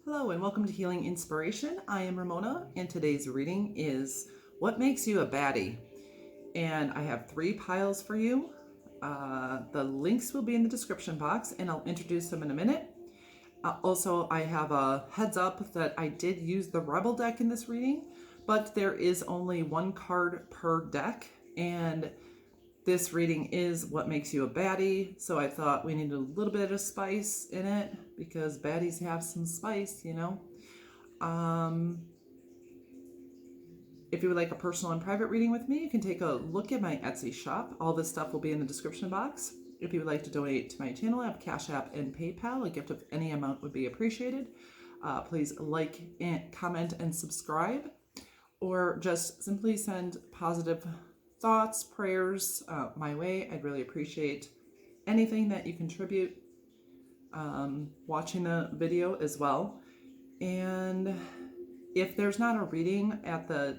Hello and welcome to Healing Inspiration. I am Ramona and today's reading is What Makes You a Baddie? And I have 3 piles for you. The links will be in the description box and I'll introduce them in a minute. Also, I have a heads up that I did use the Rebel deck in this reading, but there is only 1 card per deck and this reading is What Makes You a Baddie, so I thought we needed a little bit of spice in it because baddies have some spice, you know. If you would like a personal and private reading with me, you can take a look at my Etsy shop. All this stuff will be in the description box. If you would like to donate to my channel, I have Cash App and PayPal. A gift of any amount would be appreciated. Please like and comment and subscribe, or just simply send positive thoughts, prayers my way. I'd really appreciate anything that you contribute, watching the video as well. And if there's not a reading at the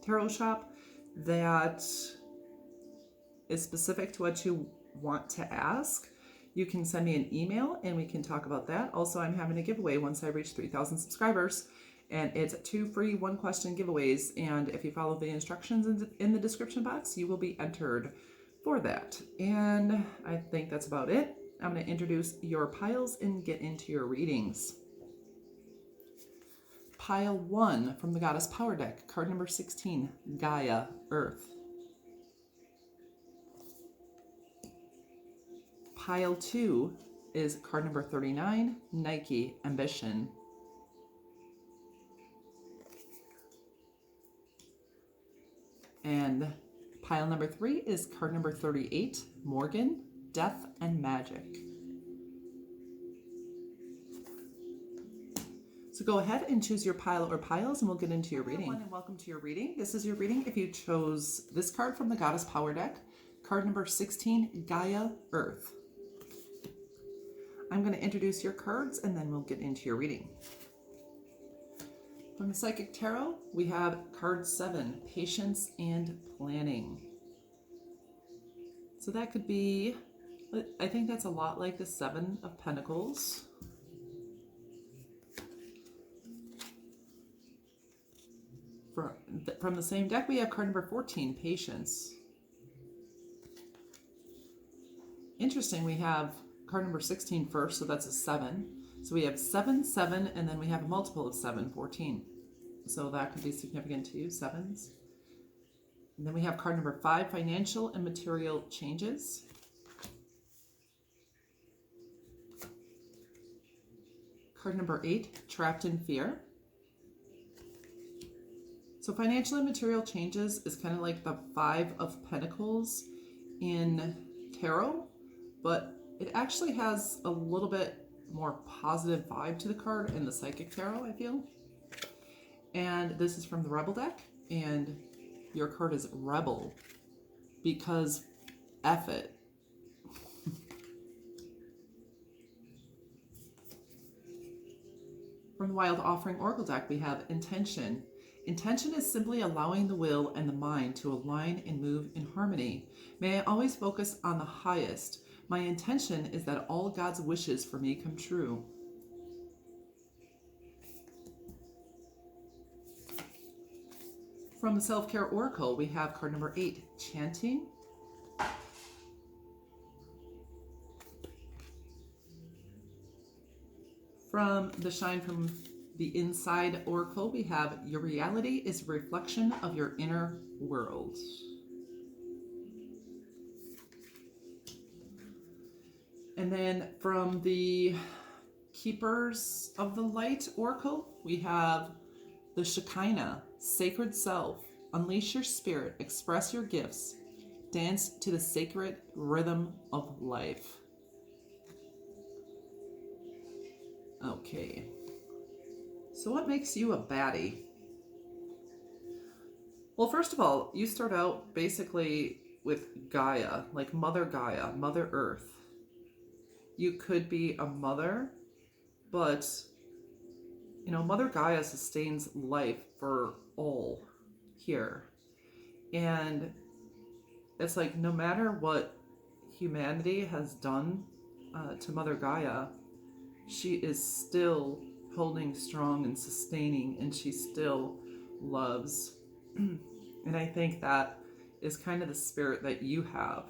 tarot shop that is specific to what you want to ask, you can send me an email and we can talk about that. Also, I'm having a giveaway once I reach 3,000 subscribers. And it's 2 free 1-question giveaways. And if you follow the instructions in the description box, you will be entered for that. And I think that's about it. I'm going to introduce your piles and get into your readings. Pile 1 from the Goddess Power deck, card number 16, Gaia, Earth. Pile 2 is card number 39, Nike, Ambition. And pile number 3 is card number 38, Morgan, Death and Magic. So go ahead and choose your pile or piles and we'll get into your reading. Hello, and welcome to your reading. This is your reading if you chose this card from the Goddess Power deck, card number 16, Gaia, Earth. I'm going to introduce your cards and then we'll get into your reading. From the Psychic Tarot, we have card 7, Patience and Planning. So that could be, I think that's a lot like the 7 of Pentacles. From the same deck, we have card number 14, Patience. Interesting, we have card number 16 first, so that's a 7. So we have 7, 7, and then we have a multiple of 7, 14. So that could be significant to you, 7s. And then we have card number 5, Financial and Material Changes. Card number 8, Trapped in Fear. So financial and material changes is kind of like the 5 of Pentacles in tarot, but it actually has a little bit more positive vibe to the card in the Psychic Tarot, I feel. And this is from the Rebel deck, and your card is Rebel because F it. From the Wild Offering Oracle deck, we have Intention. Intention is simply allowing the will and the mind to align and move in harmony. May I always focus on the highest. My intention is that all God's wishes for me come true. From the Self-Care Oracle, we have card number 8, Chanting. From the Shine from the Inside Oracle, we have Your reality is a reflection of your inner world. And then from the Keepers of the Light Oracle, we have the Shekinah, Sacred Self. Unleash your spirit, express your gifts, dance to the sacred rhythm of life. Okay. So what makes you a baddie? Well, first of all, you start out basically with Gaia, like Mother Gaia, Mother Earth. You could be a mother, but, you know, Mother Gaia sustains life for all here. And it's like no matter what humanity has done to Mother Gaia, she is still holding strong and sustaining, and she still loves. And I think that is kind of the spirit that you have.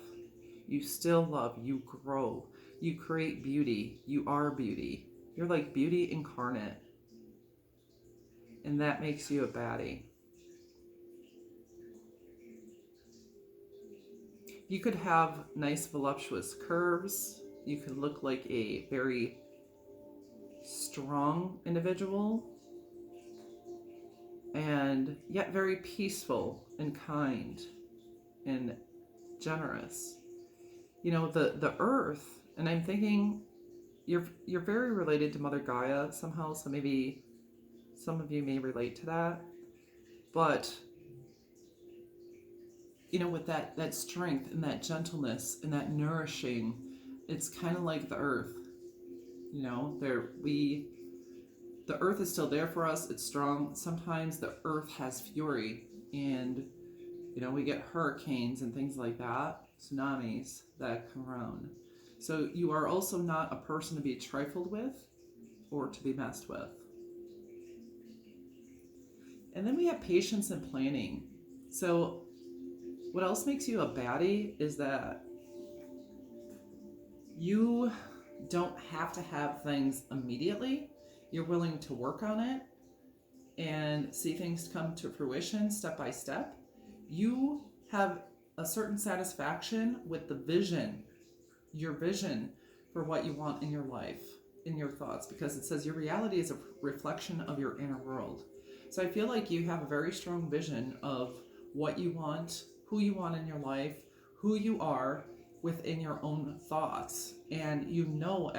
You still love, you grow, you create beauty, you are beauty. You're like beauty incarnate. And that makes you a baddie. You could have nice voluptuous curves. You could look like a very strong individual, and yet very peaceful and kind and generous. You know, the earth, and I'm thinking you're very related to Mother Gaia somehow, so maybe some of you may relate to that. But you know, with that strength and that gentleness and that nourishing, it's kind of like the earth. You know, the earth is still there for us. It's strong. Sometimes the earth has fury, and you know, we get hurricanes and things like that, tsunamis that come around. So you are also not a person to be trifled with or to be messed with. And then we have patience and planning. So what else makes you a baddie is that you don't have to have things immediately. You're willing to work on it and see things come to fruition step by step. You have a certain satisfaction with the vision, your vision for what you want in your life, in your thoughts, because it says your reality is a reflection of your inner world. So I feel like you have a very strong vision of what you want, who you want in your life, who you are within your own thoughts. And you know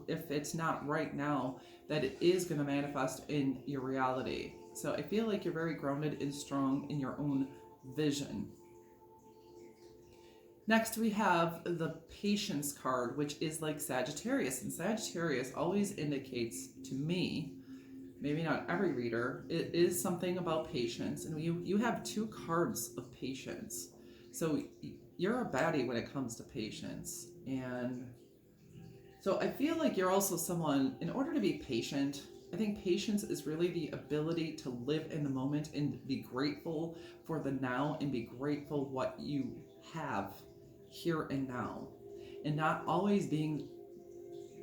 if it's not right now, that it is going to manifest in your reality. So I feel like you're very grounded and strong in your own vision. Next, we have the patience card, which is like Sagittarius. And Sagittarius always indicates to me, maybe not every reader, it is something about patience. And you have two cards of patience. So you're a baddie when it comes to patience. And so I feel like you're also someone, in order to be patient, I think patience is really the ability to live in the moment and be grateful for the now and be grateful what you have here and now, and not always being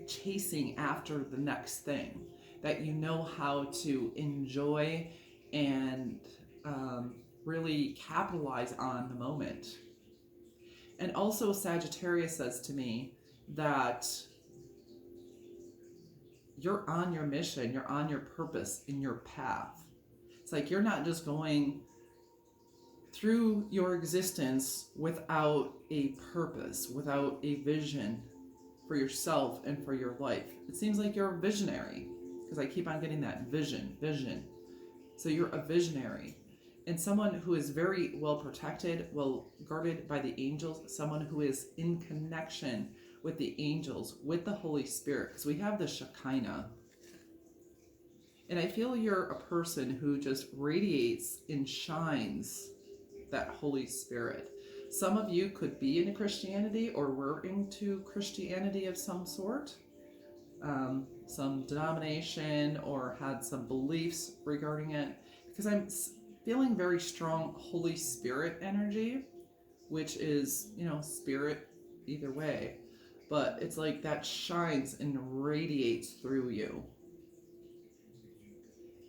chasing after the next thing, that you know how to enjoy and really capitalize on the moment. And also Sagittarius says to me that you're on your mission, you're on your purpose, in your path. It's like you're not just going through your existence without a purpose, without a vision for yourself and for your life. It seems like you're a visionary, because I keep on getting that vision. So you're a visionary, and someone who is very well protected, well guarded by the angels, someone who is in connection with the angels, with the Holy Spirit, because we have the Shekinah. And I feel you're a person who just radiates and shines that Holy Spirit. Some of you could be into Christianity or were into Christianity of some sort, some denomination, or had some beliefs regarding it, because I'm feeling very strong Holy Spirit energy, which is, you know, spirit either way. But it's like that shines and radiates through you.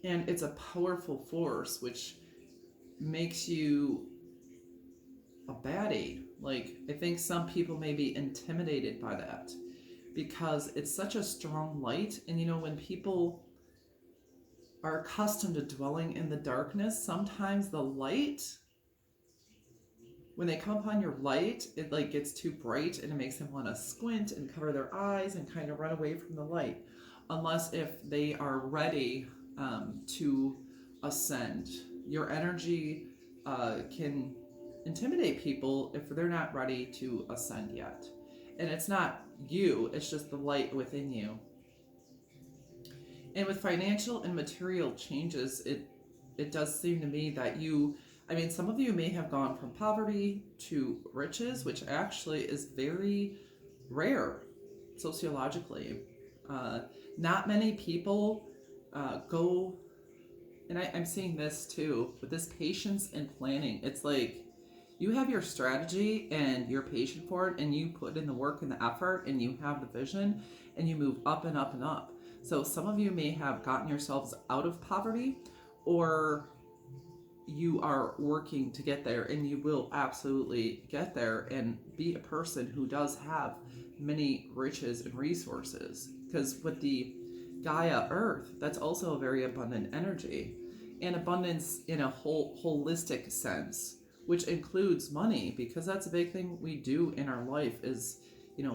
And it's a powerful force, which makes you a baddie. Like, I think some people may be intimidated by that, because it's such a strong light. And you know, when people are accustomed to dwelling in the darkness, sometimes the light, when they come upon your light, it like gets too bright and it makes them want to squint and cover their eyes and kind of run away from the light, unless if they are ready to ascend. Your energy can intimidate people if they're not ready to ascend yet. And it's not you, it's just the light within you. And with financial and material changes, it does seem to me that some of you may have gone from poverty to riches, which actually is very rare sociologically. Not many people go, and I'm seeing this too, with this patience and planning. It's like you have your strategy and you're patient for it, and you put in the work and the effort, and you have the vision, and you move up and up and up. So some of you may have gotten yourselves out of poverty, or you are working to get there, and you will absolutely get there and be a person who does have many riches and resources. Because with the Gaia Earth, that's also a very abundant energy, and abundance in a holistic sense, which includes money, because that's a big thing we do in our life is,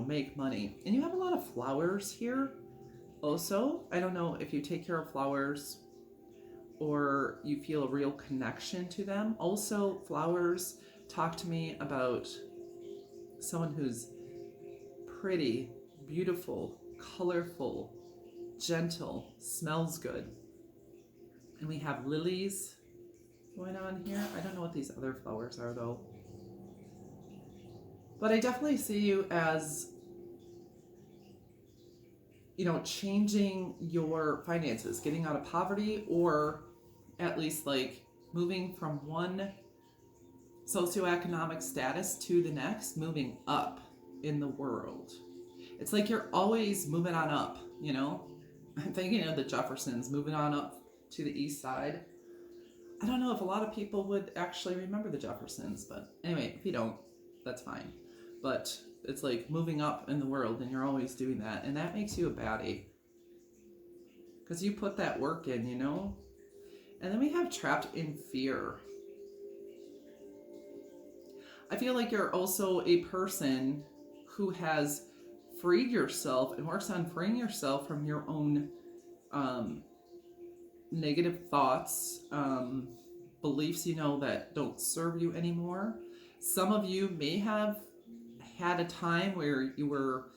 make money. And you have a lot of flowers here also. I don't know if you take care of flowers or you feel a real connection to them. Also, flowers talk to me about someone who's pretty, beautiful, colorful, gentle, smells good. And we have lilies going on here. I don't know what these other flowers are though. But I definitely see you as, changing your finances, getting out of poverty, or at least like moving from one socioeconomic status to the next, moving up in the world. It's like you're always moving on up, I'm thinking of the Jeffersons moving on up to the east side. I don't know if a lot of people would actually remember the Jeffersons, but anyway, if you don't, that's fine. But it's like moving up in the world, and you're always doing that, and that makes you a baddie. Because you put that work in, And then we have trapped in fear. I feel like you're also a person who has freed yourself and works on freeing yourself from your own negative thoughts, beliefs, that don't serve you anymore. Some of you may have had a time where you were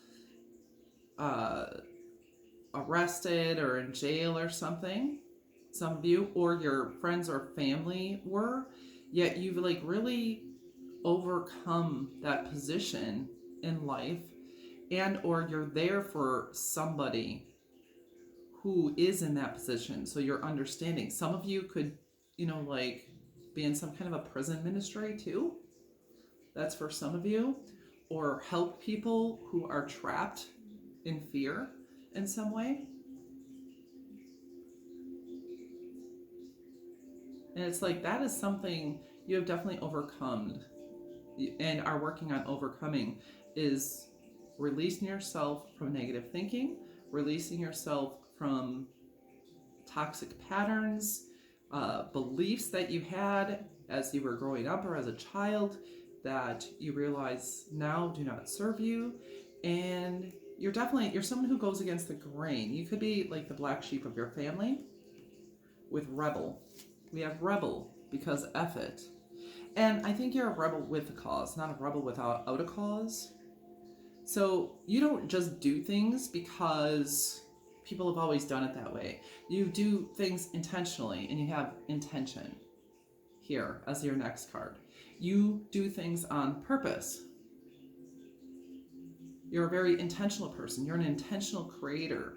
arrested or in jail or something. Some of you, or your friends or family were, yet you've like really overcome that position in life, and or you're there for somebody who is in that position, so you're understanding. Some of you could, be in some kind of a prison ministry too. That's for some of you. Or help people who are trapped in fear in some way. And it's like that is something you have definitely overcome and are working on overcoming, is releasing yourself from negative thinking, releasing yourself from toxic patterns, beliefs that you had as you were growing up or as a child that you realize now do not serve you. And you're someone who goes against the grain. You could be like the black sheep of your family with rebel. We have rebel because F it. And I think you're a rebel with a cause, not a rebel without a cause. So you don't just do things because people have always done it that way. You do things intentionally, and you have intention here as your next card. You do things on purpose. You're a very intentional person. You're an intentional creator.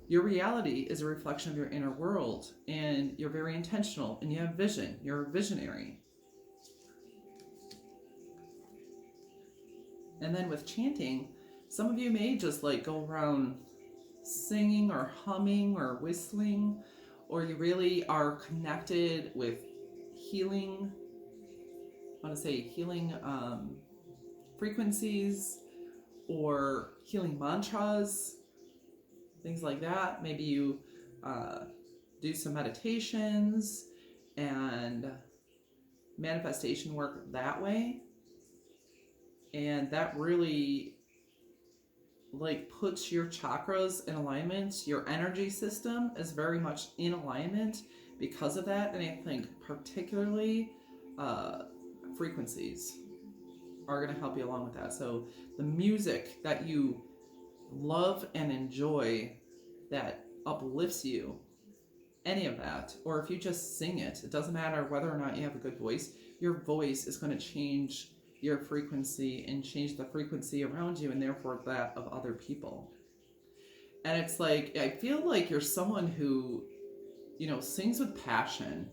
Your reality is a reflection of your inner world, and you're very intentional, and you have vision. You're a visionary. And then with chanting, some of you may just like go around singing or humming or whistling, or you really are connected with healing, healing frequencies or healing mantras, things like that. Maybe you do some meditations and manifestation work that way. And that really like puts your chakras in alignment. Your energy system is very much in alignment because of that. And I think particularly frequencies are going to help you along with that. So the music that you love and enjoy that uplifts you, any of that, or if you just sing it, it doesn't matter whether or not you have a good voice, your voice is going to change your frequency and change the frequency around you and therefore that of other people. And it's like, I feel like you're someone who, you know, sings with passion,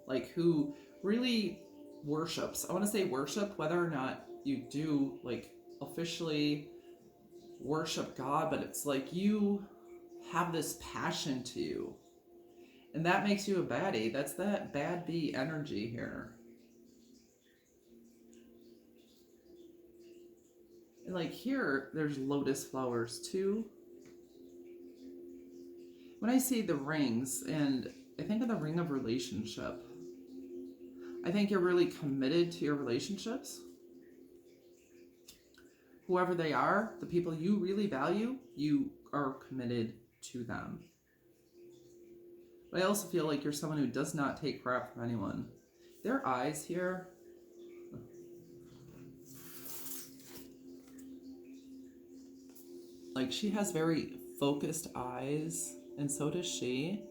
like who really worships. I want to say worship, whether or not you do like officially worship God, but it's like you have this passion to you. And that makes you a baddie. That's that bad bee energy here. And like here, there's lotus flowers too. When I see the rings, and I think of the ring of relationship, I think you're really committed to your relationships. Whoever they are, the people you really value, you are committed to them. But I also feel like you're someone who does not take crap from anyone. Their eyes here, like she has very focused eyes, and so does she.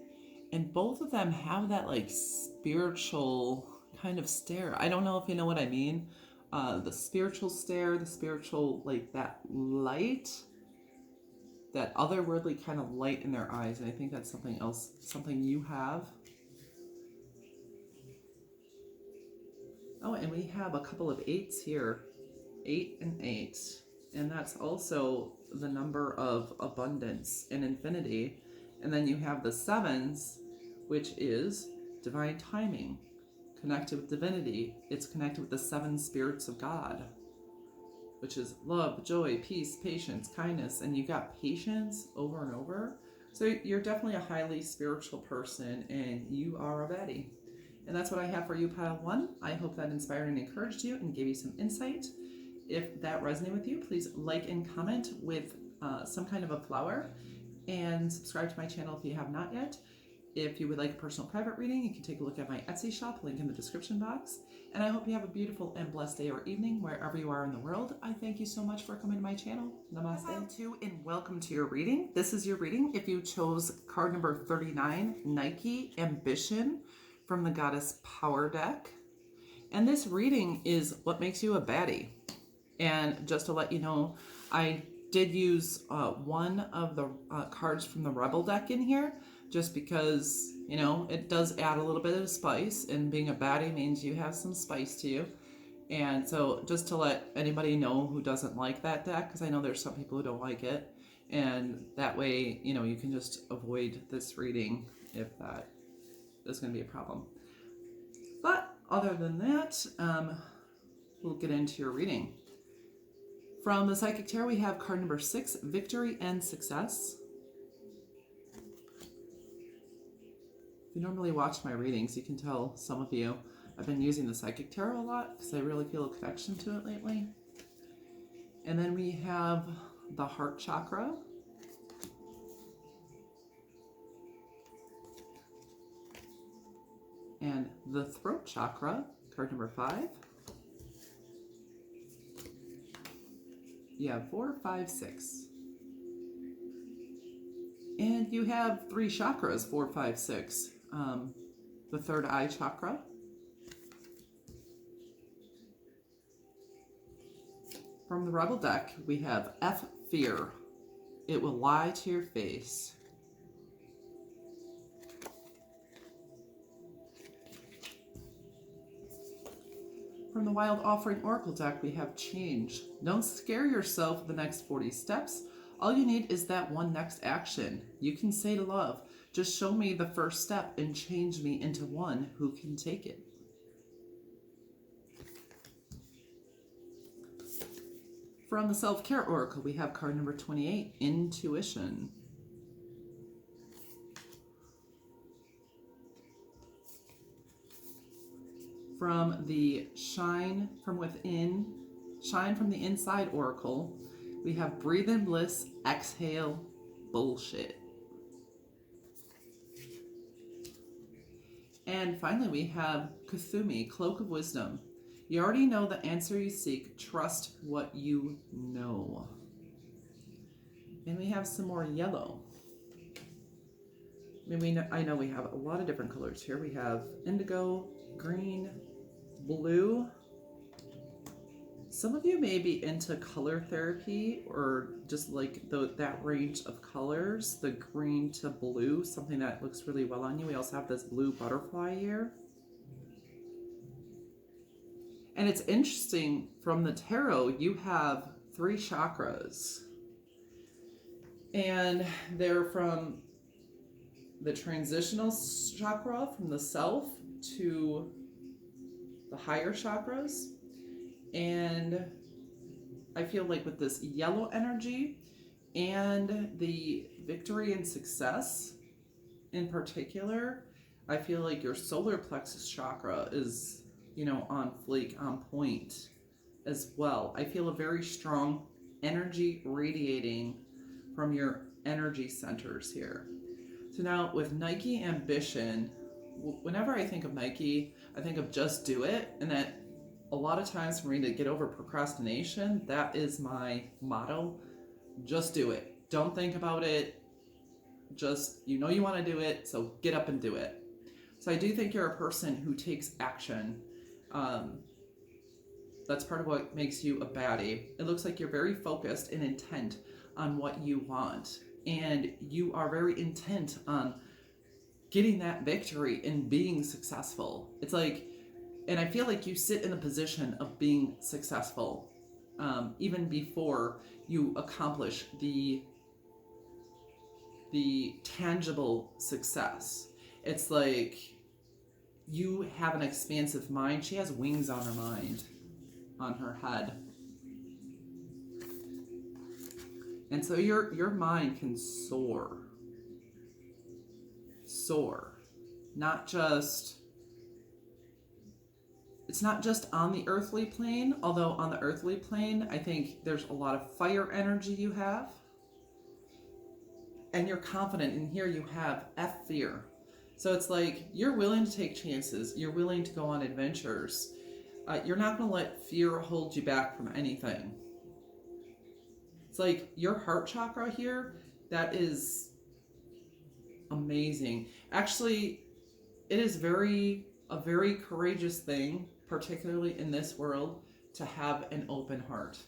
And both of them have that like spiritual kind of stare. I don't know if you know what I mean. The spiritual stare, the spiritual, like that light, that otherworldly kind of light in their eyes. And I think that's something else, something you have. Oh, and we have a couple of 8s here. 8 and 8. And that's also the number of abundance and infinity. And then you have the 7s, which is divine timing, connected with divinity. It's connected with the 7 spirits of God, which is love, joy, peace, patience, kindness. And you got patience over and over. So you're definitely a highly spiritual person, and you are a baddie. And that's what I have for you, pile 1. I hope that inspired and encouraged you and gave you some insight. If that resonated with you, please like and comment with some kind of a flower, and subscribe to my channel if you have not yet. If you would like a personal private reading, you can take a look at my Etsy shop, link in the description box. And I hope you have a beautiful and blessed day or evening wherever you are in the world. I thank you so much for coming to my channel. Namaste. Pile 2, and welcome to your reading. This is your reading if you chose card number 39, Nike Ambition, from the Goddess Power deck. And this reading is what makes you a baddie. And just to let you know, I did use one of the cards from the Rebel deck in here, just because, you know, it does add a little bit of spice, and being a baddie means you have some spice to you. And so just to let anybody know who doesn't like that deck, because I know there's some people who don't like it, and that way, you know, you can just avoid this reading if that is going to be a problem. But other than that, we'll get into your reading. From the Psychic Tarot, we have card number 6, Victory and Success. If you normally watch my readings, you can tell some of you I've been using the Psychic Tarot a lot because I really feel a connection to it lately. And then we have the Heart Chakra. And the Throat Chakra, card number 5. You have 4, 5, 6. And you have 3 chakras, 4, 5, 6. The third eye chakra. From the Rebel deck, we have F, Fear. It will lie to your face. From the Wild Offering Oracle deck, we have Change. Don't scare yourself with the next 40 steps. All you need is that one next action. You can say to love, just show me the first step and change me into one who can take it. From the Self-Care Oracle, we have card number 28, Intuition. From the Shine from Within, Shine from the Inside Oracle, we have Breathe in Bliss, Exhale, Bullshit. And finally, we have Kuthumi, Cloak of Wisdom. You already know the answer you seek. Trust what you know. And we have some more yellow. I know we have a lot of different colors here. We have indigo, green, blue, Some of you may be into color therapy or just like that range of colors, the green to blue, something that looks really well on you. We also have this blue butterfly here. And it's interesting, from the tarot, you have 3 chakras. And they're from the transitional chakra, from the self to the higher chakras. And I feel like with this yellow energy and the victory and success in particular, I feel like your solar plexus chakra is, on fleek, on point as well. I feel a very strong energy radiating from your energy centers here. So now with Nike Ambition, whenever I think of Nike, I think of just do it, and that a lot of times for me to get over procrastination, that is my motto. Just do it. Don't think about it. Just, you want to do it, so get up and do it. So I do think you're a person who takes action. That's part of what makes you a baddie. It looks like you're very focused and intent on what you want. And you are very intent on getting that victory and being successful. It's like, and I feel like you sit in a position of being successful even before you accomplish the tangible success. It's like you have an expansive mind. She has wings on her mind, on her head. And so your mind can soar. It's not just on the earthly plane, although on the earthly plane, I think there's a lot of fire energy you have. And you're confident, and here you have fear. So it's like you're willing to take chances. You're willing to go on adventures. You're not going to let fear hold you back from anything. It's like your heart chakra here, that is amazing. Actually, it is a very courageous thing, particularly in this world, to have an open heart.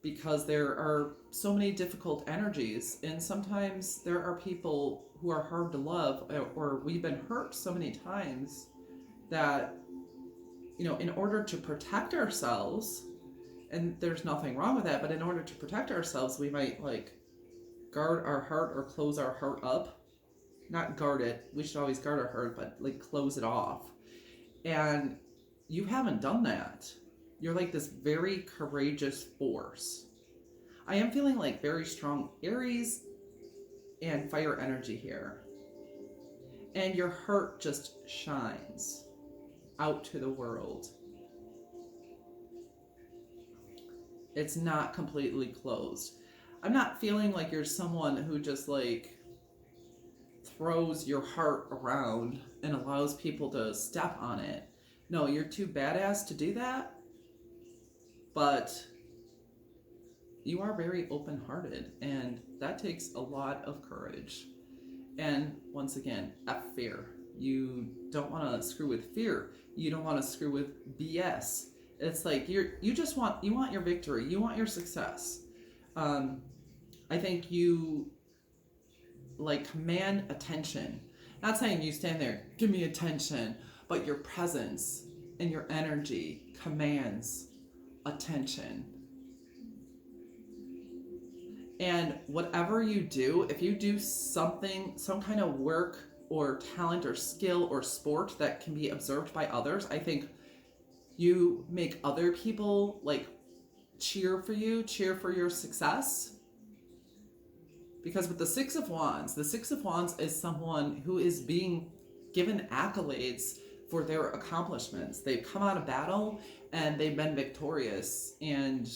Because there are so many difficult energies, and sometimes there are people who are hard to love, or we've been hurt so many times that, in order to protect ourselves, and there's nothing wrong with that, but in order to protect ourselves, we might guard our heart or close our heart up. Not guard it, we should always guard our heart, but close it off. And you haven't done that. You're this very courageous force. I am feeling very strong Aries and fire energy here. And your heart just shines out to the world. It's not completely closed. I'm not feeling like you're someone who just throws your heart around and allows people to step on it. No, you're too badass to do that. But you are very open-hearted, and that takes a lot of courage. And once again, fear. You don't want to screw with fear. You don't want to screw with BS. It's you want your victory. You want your success. I think you command attention. Not saying you stand there, give me attention, but your presence and your energy commands attention. And whatever you do, if you do something, some kind of work or talent or skill or sport that can be observed by others, I think you make other people cheer for you, cheer for your success. Because with the Six of Wands is someone who is being given accolades for their accomplishments. They've come out of battle and they've been victorious, and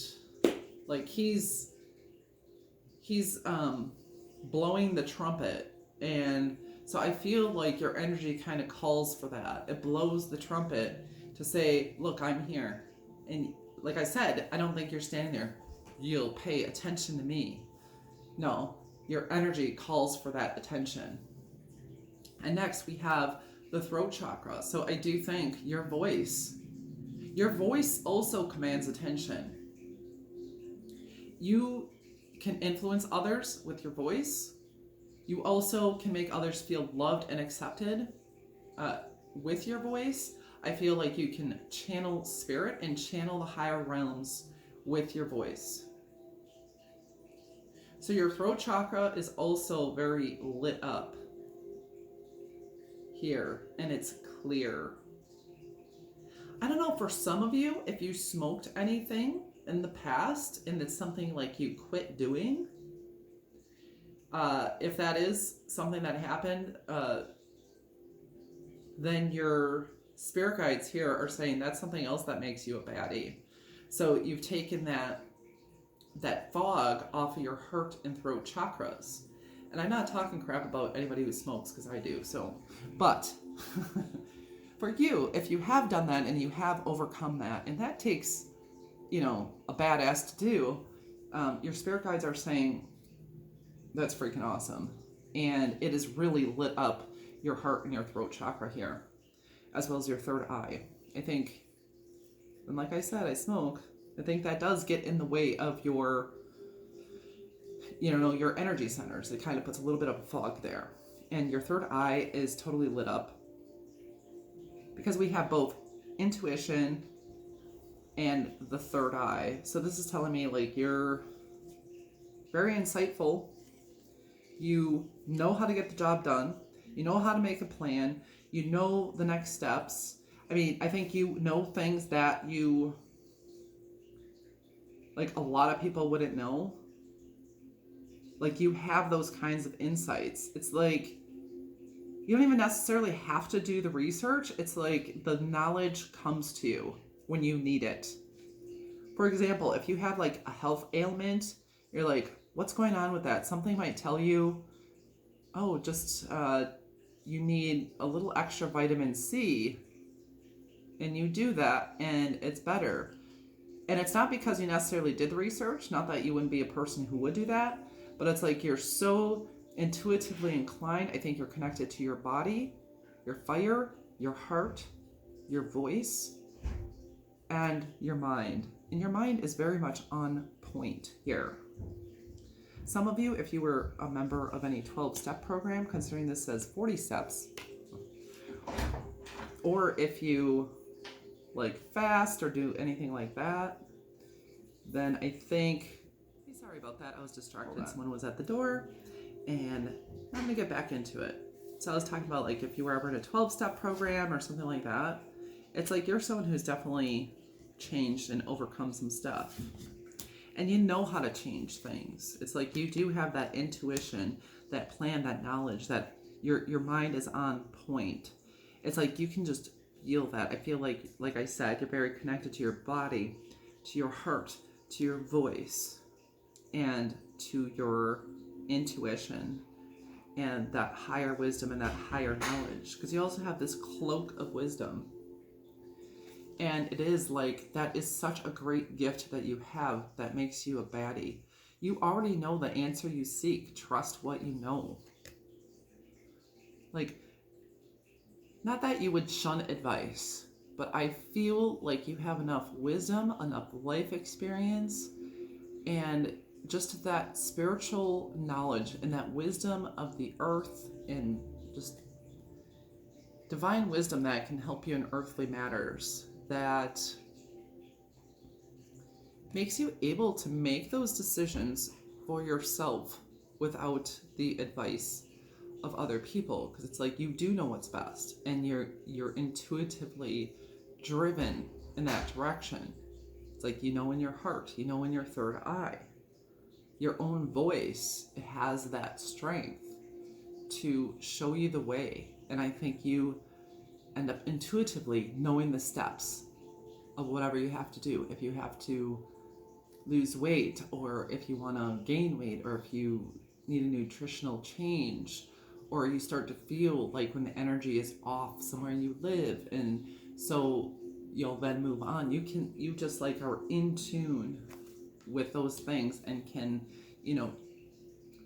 he's blowing the trumpet. And so I feel like your energy kind of calls for that. It blows the trumpet to say, look, I'm here. And like I said, I don't think you're standing there, you'll pay attention to me. No, your energy calls for that attention. And next we have the throat chakra. So I do think your voice Your voice also commands attention. You can influence others with your voice. You also can make others feel loved and accepted with your voice. I feel like you can channel spirit and channel the higher realms with your voice. So your throat chakra is also very lit up here, and it's clear. I don't know, for some of you, if you smoked anything in the past and it's something like you quit doing, if that is something that happened, then your spirit guides here are saying that's something else that makes you a baddie. So you've taken that fog off of your heart and throat chakras. And I'm not talking crap about anybody who smokes, because I do. So, but for you, if you have done that and you have overcome that, and that takes, a badass to do, your spirit guides are saying that's freaking awesome. And it has really lit up your heart and your throat chakra here, as well as your third eye. I think, and like I said, I smoke. I think that does get in the way of your, your energy centers. It kind of puts a little bit of a fog there. And your third eye is totally lit up because we have both intuition and the third eye. So this is telling me like you're very insightful. You know how to get the job done. You know how to make a plan. You know the next steps. I mean, I think you know things that like a lot of people wouldn't know. Like you have those kinds of insights. It's like you don't even necessarily have to do the research. It's like the knowledge comes to you when you need it. For example, if you have like a health ailment, you're like, what's going on with that? Something might tell you, oh, just you need a little extra vitamin C, and you do that and it's better. And it's not because you necessarily did the research, not that you wouldn't be a person who would do that, but it's like you're so intuitively inclined. I think you're connected to your body, your fire, your heart, your voice, and your mind. And your mind is very much on point here. Some of you, if you were a member of any 12-step program, considering this says 40 steps, or if you like fast or do anything like that, then I think, sorry about that, I was distracted. Someone was at the door, and I'm gonna get back into it. So I was talking about like if you were ever in a 12-step program or something like that, it's like you're someone who's definitely changed and overcome some stuff. And you know how to change things. It's like you do have that intuition, that plan, that knowledge, that your mind is on point. It's like you can just feel that. I feel like I said, you're very connected to your body, to your heart, to your voice, and to your intuition, and that higher wisdom and that higher knowledge. Because you also have this cloak of wisdom. And it is like, that is such a great gift that you have that makes you a baddie. You already know the answer you seek. Trust what you know. Like, not that you would shun advice, but I feel like you have enough wisdom, enough life experience, and just that spiritual knowledge and that wisdom of the earth and just divine wisdom that can help you in earthly matters, that makes you able to make those decisions for yourself without the advice of other people. Because it's like you do know what's best, and you're intuitively driven in that direction. It's like you know in your heart, you know in your third eye, your own voice, it has that strength to show you the way. And I think you end up intuitively knowing the steps of whatever you have to do. If you have to lose weight, or if you want to gain weight, or if you need a nutritional change, or you start to feel like when the energy is off somewhere you live, and so you'll then move on. You just like are in tune with those things and can,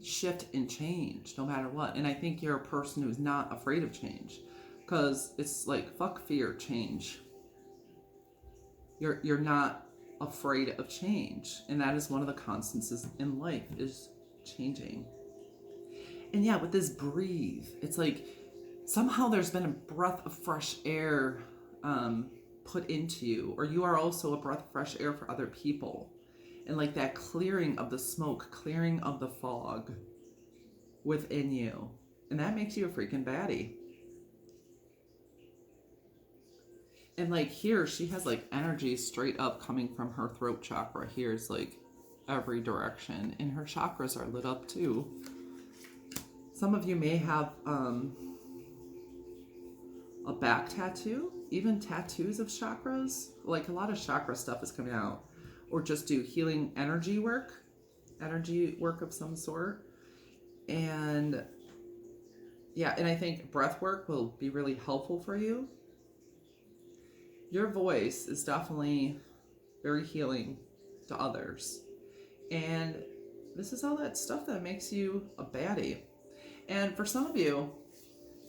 shift and change no matter what. And I think you're a person who's not afraid of change, because it's like, fuck fear, change. You're not afraid of change, and that is one of the constants in life, is changing. And yeah, with this breathe, it's like somehow there's been a breath of fresh air put into you, or you are also a breath of fresh air for other people. And like that clearing of the smoke, clearing of the fog within you. And that makes you a freaking baddie. And like here, she has like energy straight up coming from her throat chakra. Here's like every direction. And her chakras are lit up too. Some of you may have a back tattoo, even tattoos of chakras. Like a lot of chakra stuff is coming out. Or just do healing energy work of some sort. And yeah, and I think breath work will be really helpful for you. Your voice is definitely very healing to others. And this is all that stuff that makes you a baddie. And for some of you,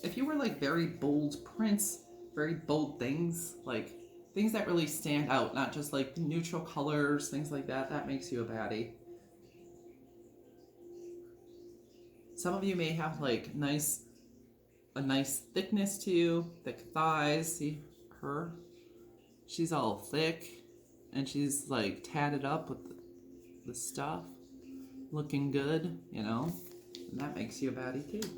if you were like very bold prints, very bold things, like things that really stand out, not just like neutral colors, things like that, that makes you a baddie. Some of you may have like a nice thickness to you, thick thighs. See her? She's all thick and she's like tatted up with the stuff, looking good, you know, and that makes you a baddie too.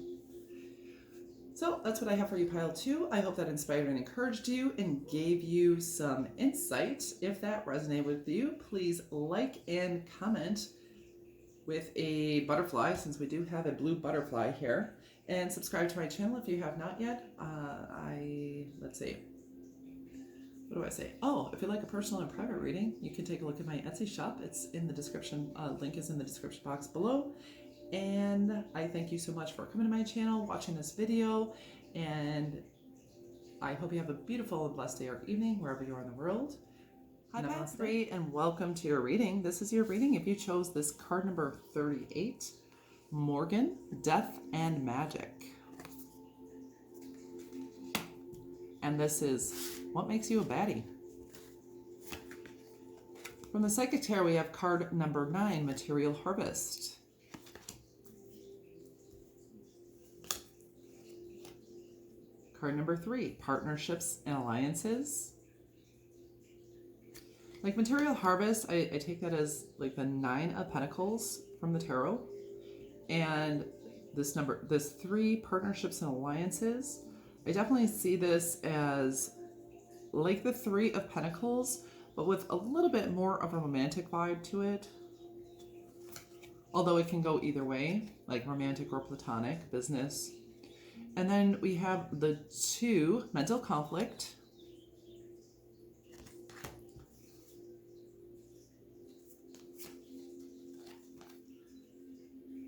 So that's what I have for you, pile 2. I hope that inspired and encouraged you and gave you some insight. If that resonated with you, please like and comment with a butterfly, since we do have a blue butterfly here, and subscribe to my channel if you have not yet. Let's see. What do I say? Oh, if you'd like a personal and private reading, you can take a look at my Etsy shop. It's in the description. Link is in the description box below. And I thank you so much for coming to my channel, watching this video, and I hope you have a beautiful and blessed day or evening wherever you are in the world. Hi, pile 3, and welcome to your reading. This is your reading if you chose this card number 38, Morgan, Death and Magic. And this is what makes you a baddie. From the Psychic Tarot, we have card number 9, Material Harvest. Card number 3, Partnerships and Alliances. Like Material Harvest, I take that as like the 9 of Pentacles from the Tarot. And this 3, Partnerships and Alliances, I definitely see this as like the 3 of Pentacles, but with a little bit more of a romantic vibe to it. Although it can go either way, like romantic or platonic, business. And then we have the 2, Mental Conflict.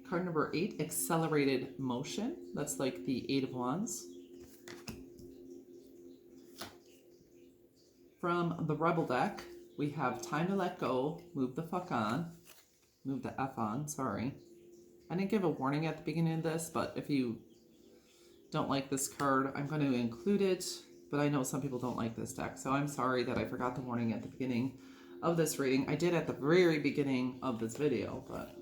Card number 8, Accelerated Motion. That's like the 8 of Wands. From the Rebel deck, we have Time to Let Go, Move the Fuck On. Move the F on, sorry. I didn't give a warning at the beginning of this, but if you don't like this card, I'm going to include it, but I know some people don't like this deck, so I'm sorry that I forgot the warning at the beginning of this reading. I did at the very beginning of this video, but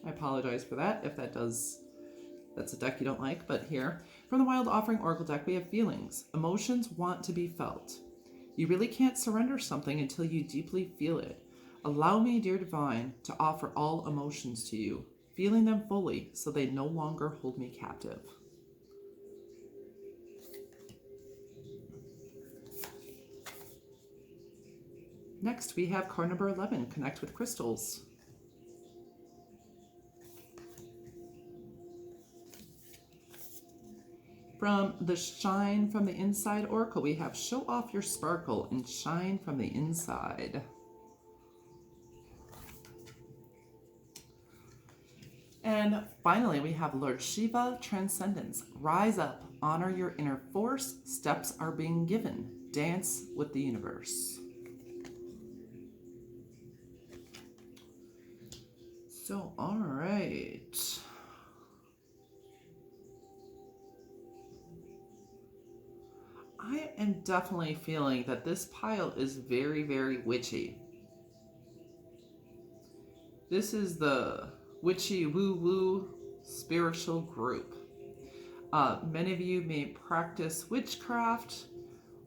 I apologize for that if that's a deck you don't like. But here, from the Wild Offering Oracle deck, we have feelings. Emotions want to be felt. You really can't surrender something until you deeply feel it. Allow me, dear divine, to offer all emotions to you, feeling them fully so they no longer hold me captive. Next, we have card number 11, Connect with Crystals. From the Shine from the Inside Oracle, we have Show Off Your Sparkle and Shine from the Inside. And finally, we have Lord Shiva, Transcendence. Rise up, honor your inner force, steps are being given. Dance with the universe. So, all right. am definitely feeling that this pile is very, very witchy. This is the witchy woo-woo spiritual group. Many of you may practice witchcraft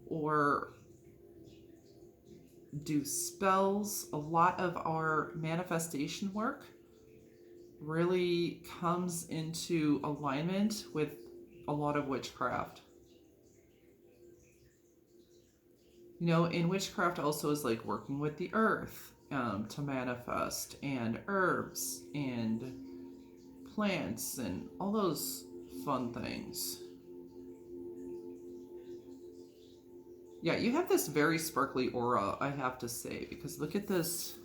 or do spells. A lot of our manifestation work really comes into alignment with a lot of witchcraft. You know, in witchcraft also is like working with the earth to manifest, and herbs and plants and all those fun things. Yeah, you have this very sparkly aura, I have to say, because look at this.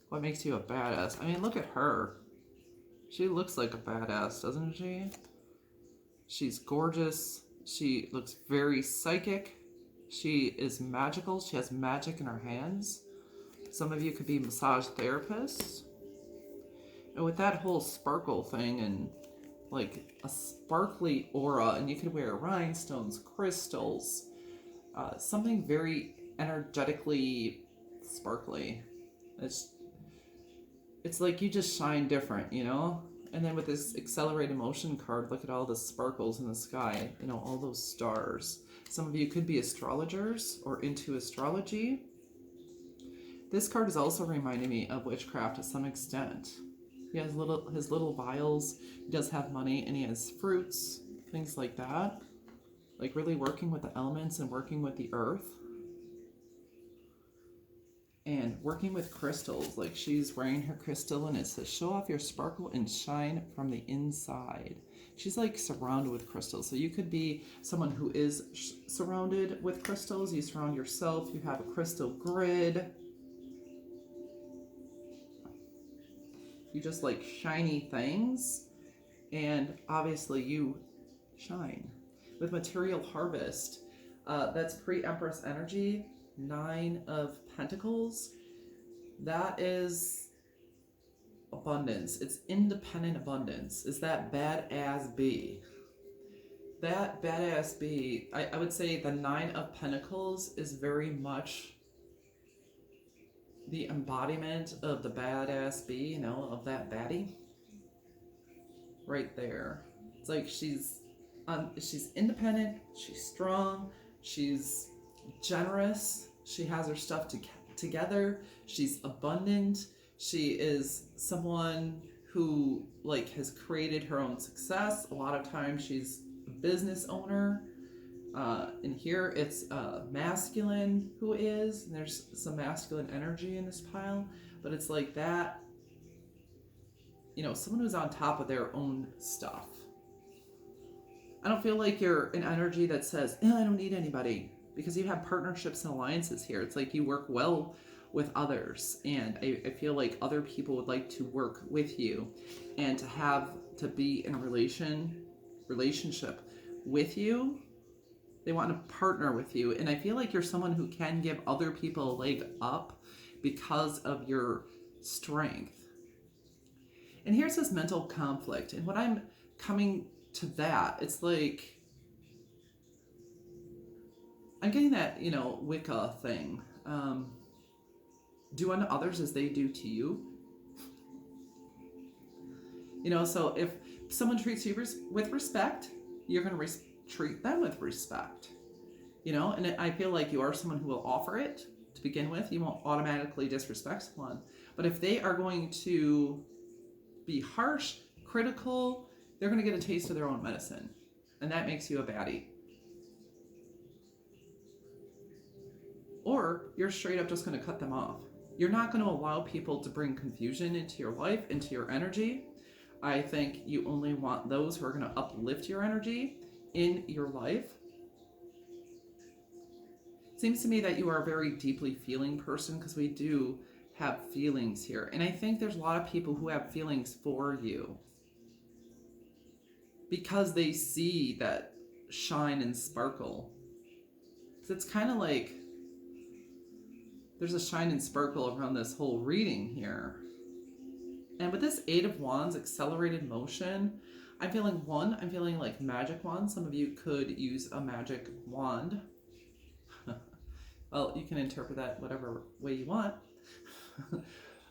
What makes you a badass? I mean, look at her. She looks like a badass, doesn't she? She's gorgeous. She looks very psychic. She is magical. She has magic in her hands. Some of you could be massage therapists. And with that whole sparkle thing and like a sparkly aura, and you could wear rhinestones, crystals, something very energetically sparkly. It's like you just shine different, you know? And then with this accelerated motion card, look at all the sparkles in the sky, you know, all those stars. Some of you could be astrologers or into astrology. This card is also reminding me of witchcraft to some extent. He has his little vials. He does have money, and he has fruits, things like that. Like really working with the elements and working with the earth. And working with crystals. Like she's wearing her crystal, and it says, show off your sparkle and shine from the inside. She's like surrounded with crystals. So you could be someone who is surrounded with crystals. You surround yourself. You have a crystal grid. You just like shiny things, and obviously you shine. With material harvest, that's pre-Empress energy, 9 of Pentacles. That is abundance. It's independent abundance. Is that badass B? That badass B, I would say the 9 of Pentacles is very much the embodiment of the badass B, you know, of that baddie. Right there. It's like she's independent, she's strong, she's generous, she has her stuff together, she's abundant, she is someone who like has created her own success. A lot of times she's a business owner. And here it's masculine who is, and there's some masculine energy in this pile, but it's like that, you know, someone who's on top of their own stuff. I don't feel like you're an energy that says, I don't need anybody, because you have partnerships and alliances here. It's like you work well with others, and I feel like other people would like to work with you and to be in a relationship with you. They want to partner with you, and I feel like you're someone who can give other people a leg up because of your strength. And here's this mental conflict, and when I'm coming to that, it's like I'm getting that, you know, Wicca thing. Do unto others as they do to you. You know, so if someone treats you with respect, you're going to treat them with respect. You know, and I feel like you are someone who will offer it to begin with. You won't automatically disrespect someone. But if they are going to be harsh, critical, they're going to get a taste of their own medicine. And that makes you a baddie. Or you're straight up just going to cut them off. You're not going to allow people to bring confusion into your life, into your energy. I think you only want those who are going to uplift your energy in your life. It seems to me that you are a very deeply feeling person, because we do have feelings here. And I think there's a lot of people who have feelings for you because they see that shine and sparkle. So it's kind of like there's a shine and sparkle around this whole reading here. And with this 8 of Wands, accelerated motion, I'm feeling like magic wand. Some of you could use a magic wand. Well, you can interpret that whatever way you want.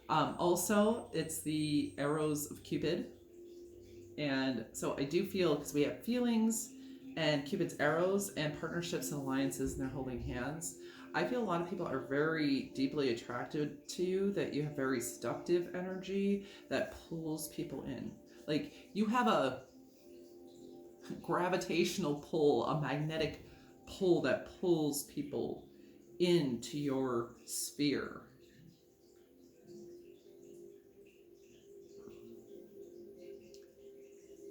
Also, it's the arrows of Cupid. And so I do feel, because we have feelings and Cupid's arrows and partnerships and alliances, and they're holding hands. I feel a lot of people are very deeply attracted to you, that you have very seductive energy that pulls people in. Like, you have a gravitational pull, a magnetic pull that pulls people into your sphere.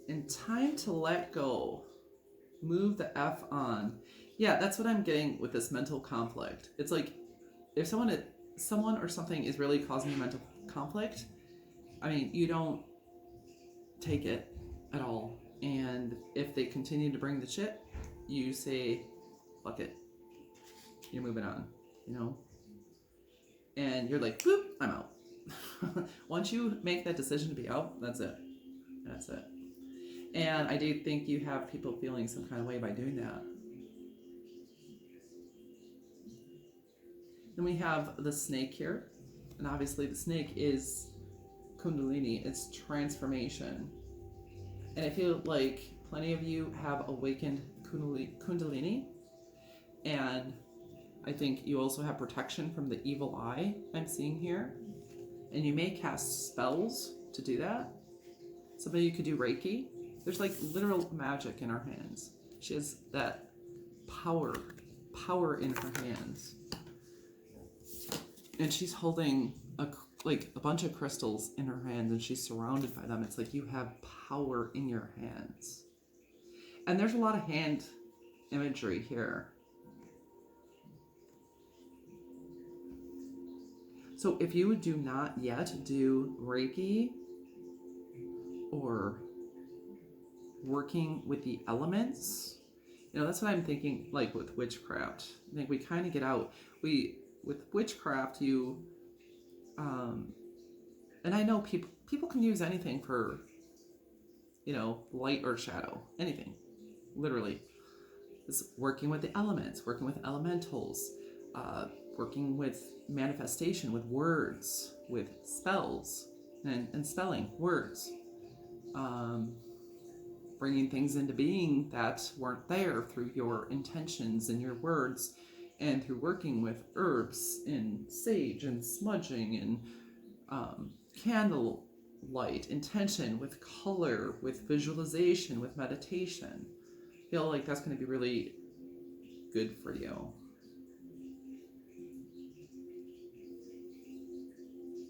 And time to let go. Move the F on. Yeah, that's what I'm getting with this mental conflict. It's like, if someone or something is really causing you mental conflict, I mean, you don't take it at all. And if they continue to bring the shit, you say, fuck it. You're moving on, you know? And you're like, boop, I'm out. Once you make that decision to be out, that's it. That's it. And I do think you have people feeling some kind of way by doing that. Then we have the snake here. And obviously the snake is Kundalini. It's transformation. And I feel like plenty of you have awakened Kundalini. And I think you also have protection from the evil eye I'm seeing here. And you may cast spells to do that. Some of you could do Reiki. There's like literal magic in her hands. She has that power in her hands. And she's holding a bunch of crystals in her hands, and she's surrounded by them. It's like you have power in your hands. And there's a lot of hand imagery here. So if you do not yet do Reiki or working with the elements, you know, that's what I'm thinking, like with witchcraft. I think we kind of get out. With witchcraft, you, and I know people can use anything for, you know, light or shadow, anything, literally. It's working with the elements, working with elementals, working with manifestation, with words, with spells, and spelling words. Bringing things into being that weren't there through your intentions and your words, and through working with herbs and sage and smudging and candle light, intention, with color, with visualization, with meditation. I feel like that's going to be really good for you.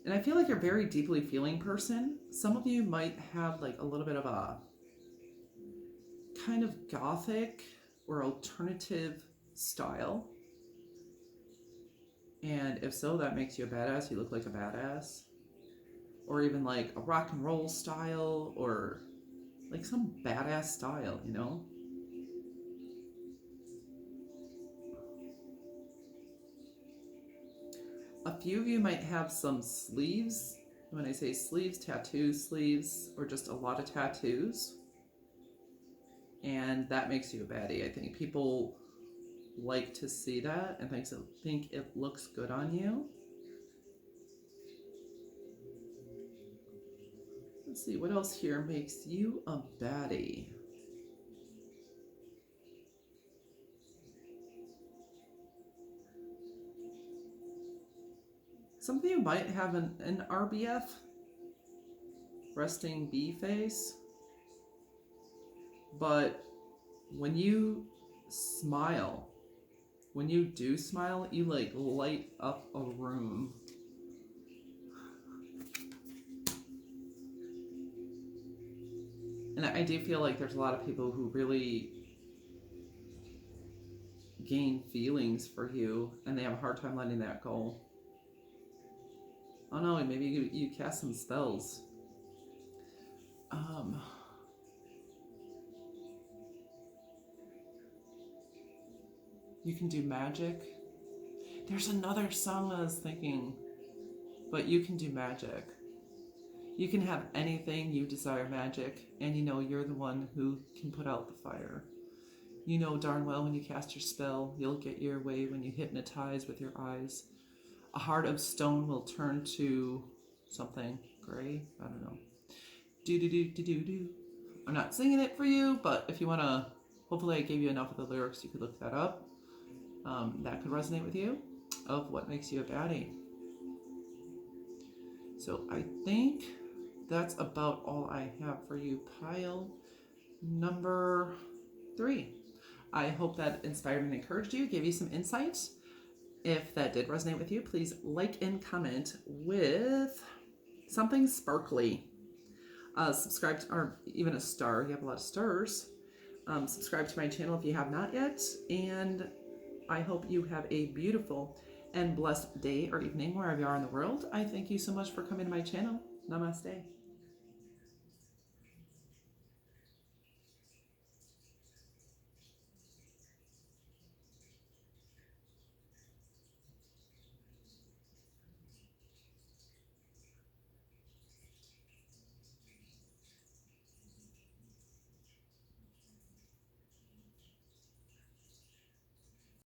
And I feel like you're a very deeply feeling person. Some of you might have like a little bit of a kind of gothic or alternative style. And if so, that makes you a badass. You look like a badass. Or even like a rock and roll style, or like some badass style, you know? A few of you might have some sleeves. When I say sleeves, tattoo sleeves, or just a lot of tattoos. And that makes you a baddie. I think people like to see that and think it looks good on you. Let's see, what else here makes you a baddie? Some of you might have an RBF, resting bee face. But when you smile, when you do smile, you like light up a room. And I do feel like there's a lot of people who really gain feelings for you, and they have a hard time letting that go. Oh no, maybe you cast some spells. You can do magic. There's another song I was thinking, but you can do magic. You can have anything you desire magic, and you know you're the one who can put out the fire. You know darn well when you cast your spell, you'll get your way when you hypnotize with your eyes. A heart of stone will turn to something gray. I don't know. Do do do do do do. I'm not singing it for you, but if you want to, hopefully I gave you enough of the lyrics, you could look that up. That could resonate with you, of what makes you a baddie. So I think that's about all I have for you, pile number 3. I hope that inspired and encouraged you, gave you some insight. If that did resonate with you, please like and comment with something sparkly. Subscribe to, or even a star. You have a lot of stars. Subscribe to my channel if you have not yet. And I hope you have a beautiful and blessed day or evening wherever you are in the world. I thank you so much for coming to my channel. Namaste.